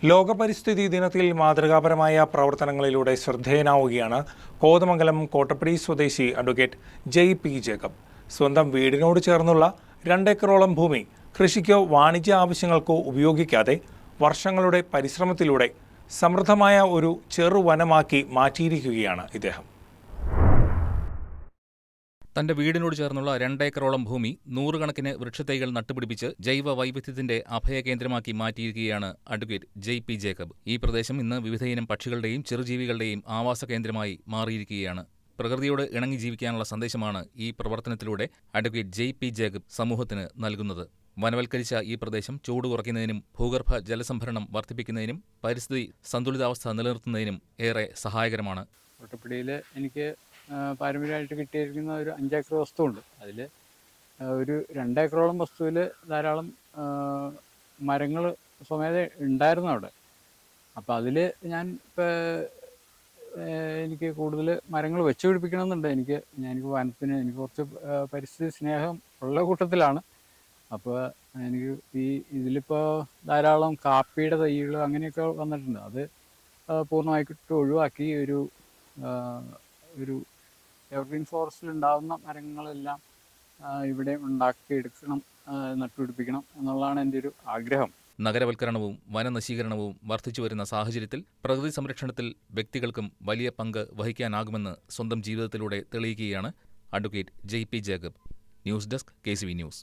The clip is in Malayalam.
ലോക പരിസ്ഥിതി ദിനത്തിൽ മാതൃകാപരമായ പ്രവർത്തനങ്ങളിലൂടെ ശ്രദ്ധേയനാവുകയാണ് കോതമംഗലം കോട്ടപ്പടി സ്വദേശി അഡ്വക്കേറ്റ് ജെയ് പി ജേക്കബ്. സ്വന്തം വീടിനോട് ചേർന്നുള്ള 2 ഏക്കറോളം ഭൂമി കൃഷിക്കോ വാണിജ്യ ആവശ്യങ്ങൾക്കോ ഉപയോഗിക്കാതെ വർഷങ്ങളുടെ പരിശ്രമത്തിലൂടെ സമൃദ്ധമായ ഒരു ചെറുവനമാക്കി മാറ്റിയിരിക്കുകയാണ് ഇദ്ദേഹം. തന്റെ വീടിനോട് ചേർന്നുള്ള 2 ഏക്കറോളം ഭൂമി നൂറുകണക്കിന് വൃക്ഷത്തൈകൾ നട്ടുപിടിപ്പിച്ച് ജൈവ വൈവിധ്യത്തിന്റെ അഭയകേന്ദ്രമാക്കി മാറ്റിയിരിക്കുകയാണ് അഡ്വക്കേറ്റ് ജെയ് പി ജേക്കബ്. ഈ പ്രദേശം ഇന്ന് വിവിധയിനം പക്ഷികളുടെയും ചെറുജീവികളുടെയും ആവാസ കേന്ദ്രമായി മാറിയിരിക്കുകയാണ്. പ്രകൃതിയോട് ഇണങ്ങി ജീവിക്കാനുള്ള സന്ദേശമാണ് ഈ പ്രവർത്തനത്തിലൂടെ അഡ്വക്കേറ്റ് ജെയ് പി ജേക്കബ് സമൂഹത്തിന് നൽകുന്നത്. വനവൽക്കരിച്ച ഈ പ്രദേശം ചൂട് കുറയ്ക്കുന്നതിനും ഭൂഗർഭ ജലസംഭരണം വർദ്ധിപ്പിക്കുന്നതിനും പരിസ്ഥിതി സന്തുലിതാവസ്ഥ നിലനിർത്തുന്നതിനും ഏറെ സഹായകരമാണ്. കോട്ടപ്പടിയിൽ എനിക്ക് പാരമ്പര്യമായിട്ട് കിട്ടിയിരിക്കുന്ന ഒരു 5 ഏക്കർ വസ്തുവുണ്ട്. അതിൽ ഒരു 2 ഏക്കറോളം വസ്തുവിൽ ധാരാളം മരങ്ങൾ സ്വമേധ ഉണ്ടായിരുന്നു അവിടെ. അപ്പോൾ അതിൽ ഞാൻ എനിക്ക് കൂടുതൽ മരങ്ങൾ വെച്ച് പിടിപ്പിക്കണമെന്നുണ്ട്. എനിക്ക് വനത്തിന് എനിക്ക് കുറച്ച് പരിസ്ഥിതി സ്നേഹം ഉള്ള കൂട്ടത്തിലാണ്. അപ്പോൾ എനിക്ക് ഇതിലിപ്പോൾ ധാരാളം കാപ്പിയുടെ തൈകൾ അങ്ങനെയൊക്കെ വന്നിട്ടുണ്ട്. അത് പൂർണ്ണമായിട്ട് ഒഴിവാക്കി ഒരു എവർഗ്രീൻ ഫോറസ്റ്റിൽ ഉണ്ടാകുന്ന മരങ്ങളെല്ലാം ഇവിടെ ഉണ്ടാക്കിയെടുക്കണം, നട്ടുപിടിപ്പിക്കണം എന്നുള്ളതാണ് എൻ്റെ ഒരു ആഗ്രഹം. നഗരവൽക്കരണവും വനനശീകരണവും വർദ്ധിച്ചുവരുന്ന സാഹചര്യത്തിൽ പ്രകൃതി സംരക്ഷണത്തിൽ വ്യക്തികൾക്കും വലിയ പങ്ക് വഹിക്കാനാകുമെന്ന് സ്വന്തം ജീവിതത്തിലൂടെ തെളിയിക്കുകയാണ് advocate Jay P Jacob. News desk KCV news.